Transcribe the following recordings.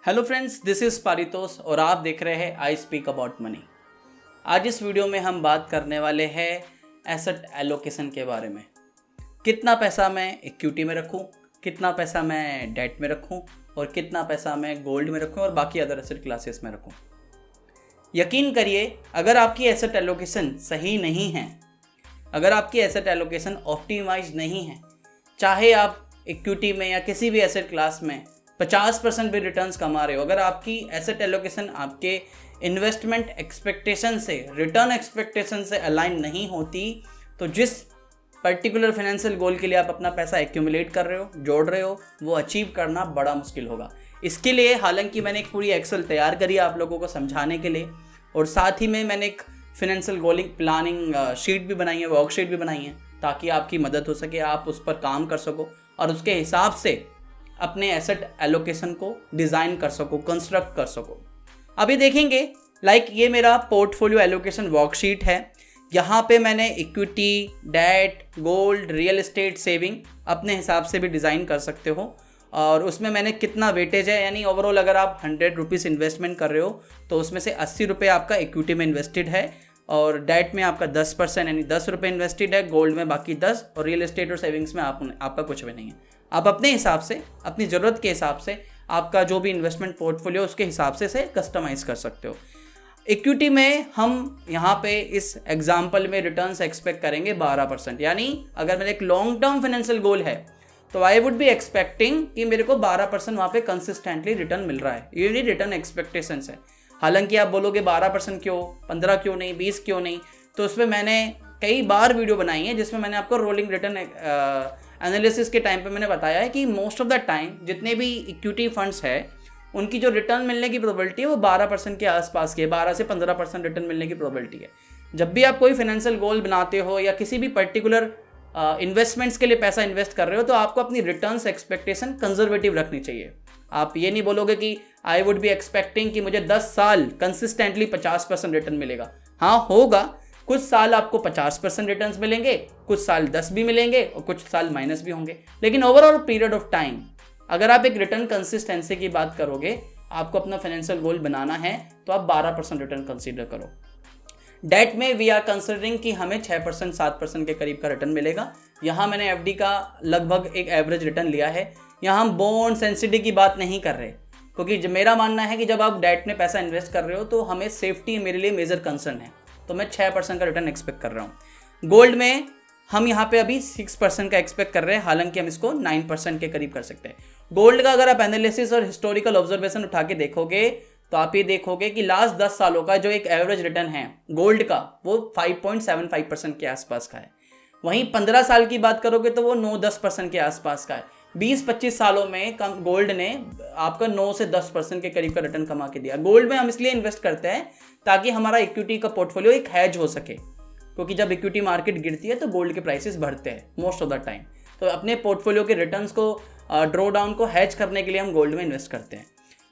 Hello friends, this is Paritosh और आप देख रहे हैं आई स्पीक अबाउट मनी। आज इस वीडियो में हम बात करने वाले हैं एसेट एलोकेशन के बारे में। कितना पैसा मैं इक्विटी में रखूं, कितना पैसा मैं डेट में रखूं और कितना पैसा मैं गोल्ड में रखूं और बाकी अदर एसेट क्लासेस में रखूं। यकीन करिए, अगर आपकी एसेट एलोकेशन सही नहीं है, अगर आपकी एसेट एलोकेशन ऑप्टिमाइज नहीं है, चाहे आप इक्विटी में या किसी भी एसेट क्लास में 50% भी रिटर्न्स कमा रहे हो, अगर आपकी एसेट एलोकेशन आपके इन्वेस्टमेंट एक्सपेक्टेशन से, रिटर्न एक्सपेक्टेशन से अलाइन नहीं होती, तो जिस पर्टिकुलर फाइनेंशियल गोल के लिए आप अपना पैसा एक्यूमुलेट कर रहे हो, जोड़ रहे हो, वो अचीव करना बड़ा मुश्किल होगा। इसके लिए हालांकि मैंने एक पूरी एक्सेल तैयार करी है आप लोगों को समझाने के लिए, और साथ ही में मैंने एक फाइनेंशियल गोलिंग प्लानिंग शीट भी बनाई है, वर्कशीट भी बनाई है, ताकि आपकी मदद हो सके, आप उस पर काम कर सको और उसके हिसाब से अपने एसेट एलोकेशन को डिज़ाइन कर सको, कंस्ट्रक्ट कर सको। अभी देखेंगे, ये मेरा पोर्टफोलियो एलोकेशन वर्कशीट है। यहाँ पे मैंने equity, debt, gold, real estate, saving अपने हिसाब से भी डिज़ाइन कर सकते हो, और उसमें मैंने कितना वेटेज है, यानी ओवरऑल अगर आप 100 रुपीज़ इन्वेस्टमेंट कर रहे हो तो उसमें से 80 रुपये आपका इक्विटी में इन्वेस्टेड है, और डेट में आपका 10% यानी 10 रुपये इन्वेस्टेड है, गोल्ड में बाकी 10, और रियल एस्टेट और सेविंग्स में आपका कुछ भी नहीं है। आप अपने हिसाब से, अपनी ज़रूरत के हिसाब से, आपका जो भी इन्वेस्टमेंट पोर्टफोलियो उसके हिसाब से कस्टमाइज़ कर सकते हो। इक्विटी में हम यहाँ पे इस एग्जाम्पल में रिटर्न्स एक्सपेक्ट करेंगे 12%, यानी अगर मेरा एक लॉन्ग टर्म फाइनेंशियल गोल है तो आई वुड बी एक्सपेक्टिंग कि मेरे को 12% वहाँ पे कंसिस्टेंटली रिटर्न मिल रहा है। ये नहीं रिटर्न एक्सपेक्टेशंस है। हालांकि आप बोलोगे 12% क्यों, 15 क्यों नहीं, 20 क्यों नहीं, तो उसमें मैंने कई बार वीडियो बनाई है जिसमें मैंने आपको रोलिंग रिटर्न एनालिसिस के टाइम पे मैंने बताया है कि मोस्ट ऑफ द टाइम जितने भी इक्विटी फंड्स है उनकी जो रिटर्न मिलने की प्रोबेबिलिटी है वो 12% के आसपास की है, 12 से 15% रिटर्न मिलने की प्रोबेबिलिटी है। जब भी आप कोई फाइनेंशियल गोल बनाते हो या किसी भी पर्टिकुलर इन्वेस्टमेंट्स के लिए पैसा इन्वेस्ट कर रहे हो, तो आपको अपनी रिटर्न्स एक्सपेक्टेशन कंजर्वेटिव रखनी चाहिए। आप ये नहीं बोलोगे कि आई वुड बी एक्सपेक्टिंग कि मुझे 10 साल कंसिस्टेंटली 50% रिटर्न मिलेगा। हाँ, होगा, कुछ साल आपको 50% रिटर्न्स मिलेंगे, कुछ साल 10 भी मिलेंगे और कुछ साल माइनस भी होंगे, लेकिन ओवरऑल पीरियड ऑफ टाइम अगर आप एक रिटर्न कंसिस्टेंसी की बात करोगे, आपको अपना फाइनेंशियल गोल बनाना है, तो आप 12% रिटर्न कंसीडर करो। डेट में वी आर कंसिडरिंग कि हमें 6% 7% के करीब का रिटर्न मिलेगा। यहाँ मैंने एफडी का लगभग एक एवरेज रिटर्न लिया है। यहाँ हम बॉन्ड्स एनसीडी की बात नहीं कर रहे, क्योंकि मेरा मानना है कि जब आप डेट में पैसा इन्वेस्ट कर रहे हो तो हमें सेफ्टी मेरे लिए मेजर कंसर्न है, तो मैं 6% का रिटर्न एक्सपेक्ट कर रहा हूँ। गोल्ड में हम यहाँ पे अभी 6% का एक्सपेक्ट कर रहे हैं, हालांकि हम इसको 9% के करीब कर सकते हैं। गोल्ड का अगर आप एनालिसिस और हिस्टोरिकल ऑब्जर्वेशन उठा के देखोगे तो आप ये देखोगे कि लास्ट 10 सालों का जो एक एवरेज रिटर्न है गोल्ड का, वो 5.75% के आसपास का है। वहीं 15 साल की बात करोगे तो वो 9-10% के आसपास का है। 20-25 सालों में गोल्ड ने आपका 9 से 10% के करीब का रिटर्न कमा के दिया। गोल्ड में हम इसलिए इन्वेस्ट करते हैं ताकि हमारा इक्विटी का पोर्टफोलियो एक हैज हो सके, क्योंकि जब इक्विटी मार्केट गिरती है तो गोल्ड के प्राइसेस बढ़ते हैं मोस्ट ऑफ द टाइम। तो अपने पोर्टफोलियो के रिटर्न्स को ड्रॉ डाउन को हैज करने के लिए हम गोल्ड में इन्वेस्ट करते हैं।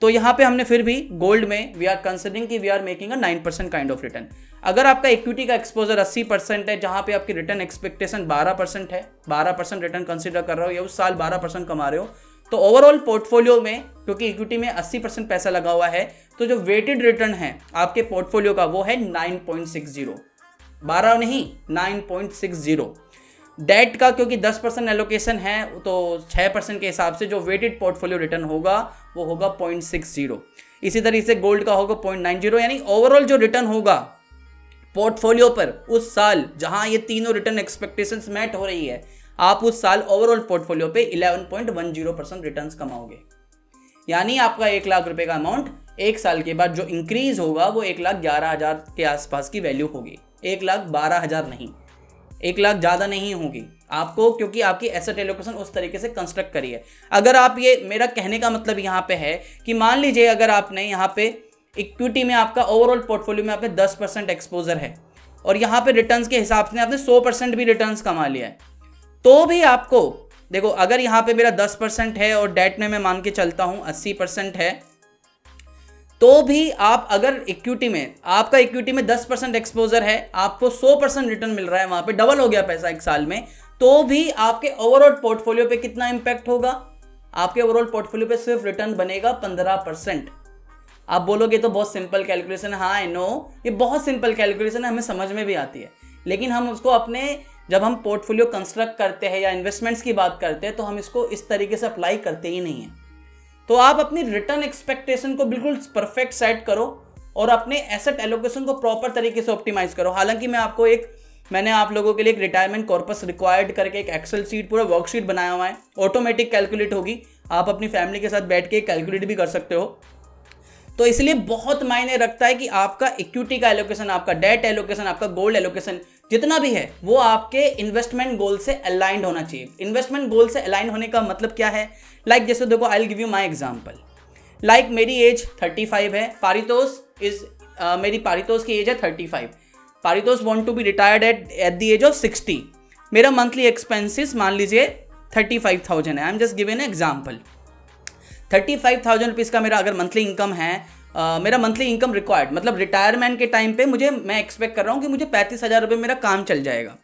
तो यहाँ पे हमने फिर भी गोल्ड में वी आर कंसिडरिंग कि we are making a 9% kind of return. अगर आपका इक्विटी का एक्सपोजर 80% है, जहाँ पे आपकी रिटर्न एक्सपेक्टेशन 12% है, 12% रिटर्न कंसिडर कर रहे हो या उस साल 12% कमा रहे हो, तो ओवरऑल पोर्टफोलियो में, क्योंकि इक्विटी में 80% पैसा लगा हुआ है, तो जो वेटेड रिटर्न है आपके पोर्टफोलियो का वो है 9.60, 12 नहीं 9.60। डेट का क्योंकि 10% एलोकेशन है, तो 6% के हिसाब से जो वेटेड पोर्टफोलियो रिटर्न होगा वो होगा 0.60। इसी तरीके से गोल्ड का होगा 0.90, यानी ओवरऑल जो रिटर्न होगा पोर्टफोलियो पर उस साल जहां ये तीनों रिटर्न एक्सपेक्टेशंस मैट हो रही है, आप उस साल ओवरऑल पोर्टफोलियो पे 11.10% रिटर्न्स कमाओगे। यानी आपका 1 लाख रुपए का अमाउंट एक साल के बाद जो इंक्रीज होगा वो 1,11,000 के आसपास की वैल्यू होगी। 1,12,000 नहीं, 1 लाख ज़्यादा नहीं होगी आपको, क्योंकि आपकी एसेट एलोकेशन उस तरीके से कंस्ट्रक्ट करी है। अगर आप ये, मेरा कहने का मतलब यहाँ पे है कि मान लीजिए अगर आपने यहाँ पे इक्विटी में आपका ओवरऑल पोर्टफोलियो में आपने 10% एक्सपोजर है और यहाँ पे रिटर्न्स के हिसाब से आपने 100% भी रिटर्न्स कमा लिया है, तो भी आपको देखो, अगर यहाँ पे मेरा 10% है और डेट में मैं मान के चलता हूँ 80% है, तो भी आप अगर इक्विटी में, आपका इक्विटी में 10% एक्सपोजर है, आपको 100% रिटर्न मिल रहा है, वहां पे डबल हो गया पैसा एक साल में, तो भी आपके ओवरऑल पोर्टफोलियो पे कितना इंपैक्ट होगा? आपके ओवरऑल पोर्टफोलियो पे सिर्फ रिटर्न बनेगा 15%। आप बोलोगे तो बहुत सिंपल कैलकुलेशन है। हाँ आई नो, ये बहुत सिंपल कैलकुलेशन है, हमें समझ में भी आती है, लेकिन हम उसको अपने जब हम पोर्टफोलियो कंस्ट्रक्ट करते हैं या इन्वेस्टमेंट्स की बात करते हैं तो हम इसको इस तरीके से अप्लाई करते ही नहीं हैं। तो आप अपनी रिटर्न एक्सपेक्टेशन को बिल्कुल परफेक्ट सेट करो और अपने एसेट एलोकेशन को प्रॉपर तरीके से ऑप्टिमाइज करो। हालांकि मैंने आप लोगों के लिए एक रिटायरमेंट कॉर्पस रिक्वायर्ड करके एक एक्सेल शीट, पूरा वर्कशीट बनाया हुआ है, ऑटोमेटिक कैलकुलेट होगी, आप अपनी फैमिली के साथ बैठ के कैलकुलेट भी कर सकते हो। तो इसलिए बहुत मायने रखता है कि आपका इक्विटी का एलोकेशन, आपका डेट एलोकेशन, आपका गोल्ड एलोकेशन जितना भी है वो आपके इन्वेस्टमेंट गोल से अलाइंड होना चाहिए। इन्वेस्टमेंट गोल से अलाइन होने का मतलब क्या है? लाइक जैसे देखो, I will give you my example. Like मेरी एज 35 है, मेरी पारितोष की एज है 35। Paritosh want to be retired at the age of 60। मेरा मंथली एक्सपेंसेस मान लीजिए 35,000 है। I am just giving an example. 35,000 rupees का मेरा अगर मंथली इनकम है, मेरा मंथली इनकम रिक्वायर्ड, मतलब रिटायरमेंट के टाइम पे मैं एक्सपेक्ट कर रहा हूँ कि मुझे 35,000 रुपये मेरा काम चल जाएगा।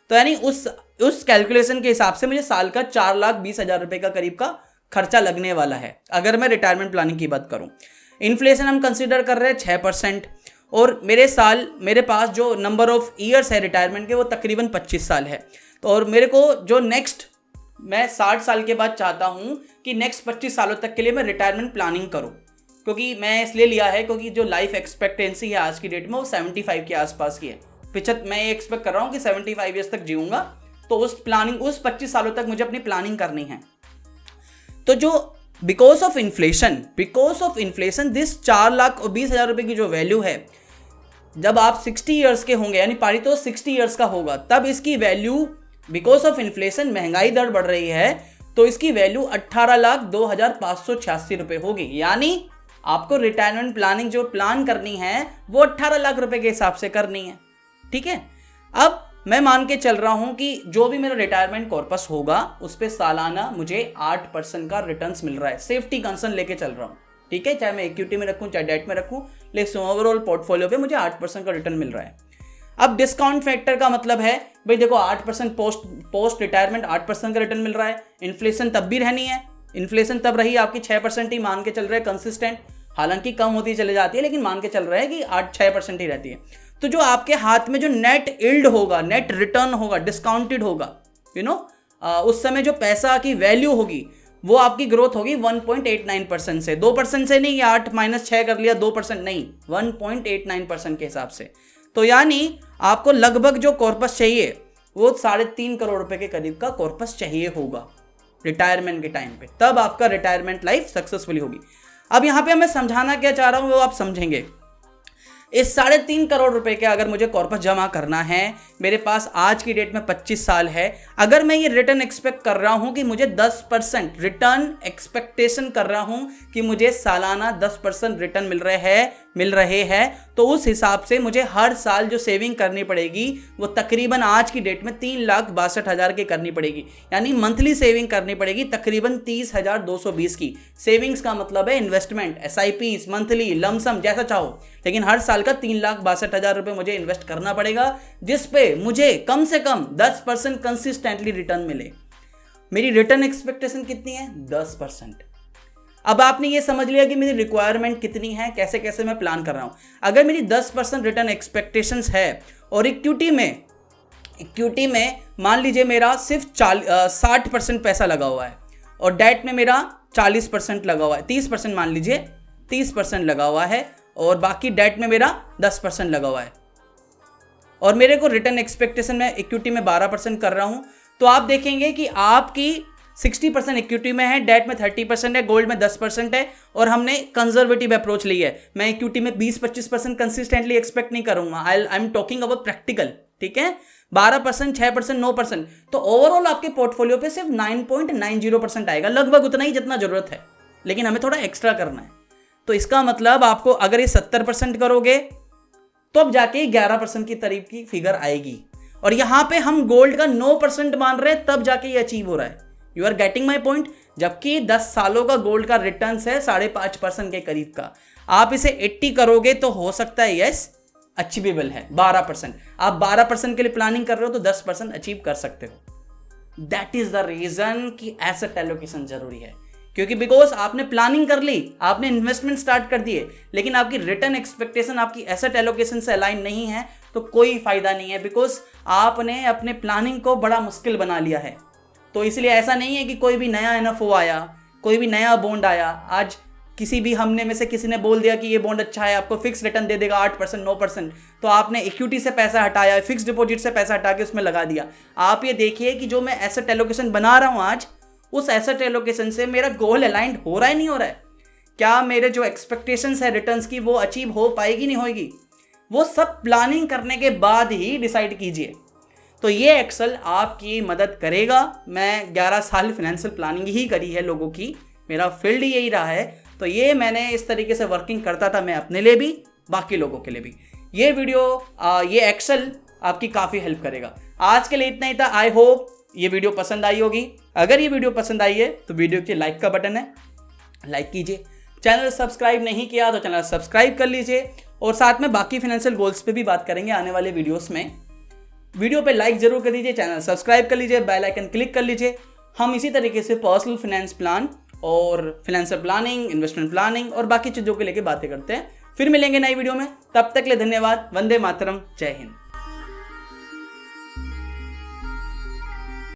तो यानी उस कैलकुलेशन के हिसाब से मुझे साल का 4,20,000 रुपये का करीब का खर्चा लगने वाला है, अगर मैं रिटायरमेंट प्लानिंग की बात करूँ। इन्फ्लेशन हम कंसिडर कर रहे हैं 6%, और मेरे पास जो नंबर ऑफ ईयर्स है रिटायरमेंट के वो तकरीबन 25 साल है। तो और मेरे को जो मैं 60 साल के बाद चाहता हूँ कि नेक्स्ट 25 सालों तक के लिए मैं रिटायरमेंट प्लानिंग करूँ, क्योंकि मैं इसलिए लिया है क्योंकि जो लाइफ एक्सपेक्टेंसी है आज की डेट में वो 75 के आसपास की है। मैं ये एक्सपेक्ट कर रहा हूँ कि 75 ईयर्स तक जीऊँगा, तो उस 25 सालों तक मुझे अपनी प्लानिंग करनी है। तो जो बिकॉज ऑफ इन्फ्लेशन दिस 4,20,000 रुपये की जो वैल्यू है, जब आप 60 ईयर्स के होंगे, यानी पारितोष 60 ईयर्स का होगा, तब इसकी वैल्यू बिकॉज ऑफ इन्फ्लेशन, महंगाई दर बढ़ रही है, तो इसकी वैल्यू 18,02,586 रुपये होगी। यानी आपको रिटायरमेंट प्लानिंग जो प्लान करनी है वो 18 लाख रुपए के हिसाब से करनी है। ठीक है, अब मैं मान के चल रहा हूं कि जो भी मेरा रिटायरमेंट कॉर्पस होगा उस पर सालाना मुझे 8% का रिटर्न्स मिल रहा है। सेफ्टी कंसर्न लेके चल रहा हूं, ठीक है, चाहे मैं इक्विटी में रखूं चाहे डेट में रखूं, लेकिन ओवरऑल पोर्टफोलियो पे मुझे 8% का रिटर्न मिल रहा है। अब डिस्काउंट फैक्टर का मतलब है भाई देखो 8% पोस्ट रिटायरमेंट 8% का रिटर्न मिल रहा है। इन्फ्लेशन तब भी रहनी है, इन्फ्लेशन तब रही आपकी 6% ही मान के चल रहा है कंसिस्टेंट, हालांकि कम होती चले जाती है लेकिन मान के चल रहा है कि 6% ही रहती है। तो जो आपके हाथ में जो नेट यील्ड होगा, नेट रिटर्न होगा, डिस्काउंटेड होगा, उस समय जो पैसा की वैल्यू होगी वो आपकी ग्रोथ होगी 1.89% से, 2% से नहीं, 8 - 6 कर लिया 2% नहीं, 1.89% के हिसाब से। तो यानी आपको लगभग जो कॉर्पस चाहिए वो 3.5 करोड़ रुपए के करीब का कॉर्पस चाहिए होगा रिटायरमेंट के टाइम पे, तब आपका रिटायरमेंट लाइफ सक्सेसफुली होगी। अब यहाँ पे मैं समझाना क्या चाह रहा हूँ वो आप समझेंगे। इस 3.5 करोड़ रुपए के अगर मुझे कॉर्पस जमा करना है, मेरे पास आज की डेट में 25 साल है, अगर मैं ये रिटर्न एक्सपेक्ट कर रहा हूं कि मुझे 10% रिटर्न एक्सपेक्टेशन कर रहा हूं कि मुझे सालाना 10% रिटर्न मिल रहे हैं, तो उस हिसाब से मुझे हर साल जो सेविंग करनी पड़ेगी वो तकरीबन आज की डेट में 3,62,000 की करनी पड़ेगी। यानी मंथली सेविंग करनी पड़ेगी तकरीबन 30,220 की। सेविंग्स का मतलब है इन्वेस्टमेंट, SIPs, मंथली, लमसम, जैसा चाहो, लेकिन हर साल का 3,62,000 रुपये मुझे इन्वेस्ट करना पड़ेगा, जिस पे मुझे कम से कम 10% कंसिस्टेंटली रिटर्न मिले। मेरी रिटर्न एक्सपेक्टेशन कितनी है? 10%। अब आपने ये समझ लिया कि मेरी रिक्वायरमेंट कितनी है, कैसे कैसे मैं प्लान कर रहा हूं। अगर मेरी 10% रिटर्न एक्सपेक्टेशंस है और इक्विटी में मान लीजिए मेरा सिर्फ 60% पैसा लगा हुआ है और डेट में मेरा 40% लगा हुआ है, 30% मान लीजिए 30% लगा हुआ है और बाकी डेट में मेरा 10% लगा हुआ है, और मेरे को रिटर्न एक्सपेक्टेशन में इक्विटी में 12% कर रहा हूं, तो आप देखेंगे कि आपकी 60% इक्विटी में है, डेट में 30% है, गोल्ड में 10% है, और हमने कंजर्वेटिव अप्रोच ली है। मैं इक्विटी में 20-25% कंसिस्टेंटली एक्सपेक्ट नहीं करूंगा। I am talking about practical, ठीक है। 12%, 6%, 9%, तो ओवरऑल आपके पोर्टफोलियो पे सिर्फ 9.90% आएगा, लगभग उतना ही जितना जरूरत है, लेकिन हमें थोड़ा एक्स्ट्रा करना है। तो इसका मतलब आपको अगर ये 70% करोगे तो अब जाके 11% की करीब की फिगर आएगी, और यहां पे हम गोल्ड का 9% मान रहे हैं, तब जाके ये अचीव हो रहा है। You are getting my point. जबकि 10 सालों का गोल्ड का रिटर्न है 5.5% के करीब का। आप इसे 80 करोगे तो हो सकता है यस अचीवेबल है। 12%, आप 12% के लिए प्लानिंग कर रहे हो तो 10% अचीव कर सकते हो। दैट इज द रीजन कि एसेट एलोकेशन जरूरी है, क्योंकि बिकॉज आपने प्लानिंग कर ली, आपने इन्वेस्टमेंट स्टार्ट कर दिए, लेकिन आपकी रिटर्न एक्सपेक्टेशन आपकी एसेट एलोकेशन से अलाइन नहीं है, तो कोई फायदा नहीं है, बिकॉज आपने अपने प्लानिंग को बड़ा मुश्किल बना लिया है। तो इसलिए ऐसा नहीं है कि कोई भी नया NFO आया, कोई भी नया बॉन्ड आया, आज किसी भी हमने में से किसी ने बोल दिया कि ये बॉन्ड अच्छा है, आपको फिक्स रिटर्न दे देगा 8% 9%, तो आपने इक्विटी से पैसा हटाया, फिक्स डिपॉजिट से पैसा हटा के उसमें लगा दिया। आप ये देखिए कि जो मैं एसेट एलोकेशन बना रहा हूँ आज, उस एसेट एलोकेशन से मेरा गोल अलाइंड हो रहा है नहीं हो रहा है, क्या मेरे जो एक्सपेक्टेशंस है रिटर्न्स की वो अचीव हो पाएगी नहीं होगी, वो सब प्लानिंग करने के बाद ही डिसाइड कीजिए। तो ये एक्सेल आपकी मदद करेगा। मैं 11 साल फाइनेंशियल प्लानिंग ही करी है लोगों की, मेरा फील्ड यही रहा है, तो ये मैंने इस तरीके से वर्किंग करता था, मैं अपने लिए भी, बाकी लोगों के लिए भी। ये वीडियो ये एक्सेल आपकी काफ़ी हेल्प करेगा। आज के लिए इतना ही था। आई होप ये वीडियो पसंद आई होगी। अगर ये वीडियो पसंद आई है तो वीडियो के लाइक का बटन है, लाइक कीजिए। चैनल सब्सक्राइब नहीं किया तो चैनल सब्सक्राइब कर लीजिए, और साथ में बाकी फाइनेंशियल गोल्स पे भी बात करेंगे आने वाले वीडियोस में। वीडियो पे लाइक जरूर कर दीजिए, चैनल सब्सक्राइब कर लीजिए, बेल आइकन क्लिक कर लीजिए। हम इसी तरीके से पर्सनल फाइनेंस प्लान और फाइनेंशियल प्लानिंग, इन्वेस्टमेंट प्लानिंग और बाकी चीज़ों को लेकर बातें करते हैं। फिर मिलेंगे नई वीडियो में, तब तक के लिए धन्यवाद। वंदे मातरम, जय हिंद।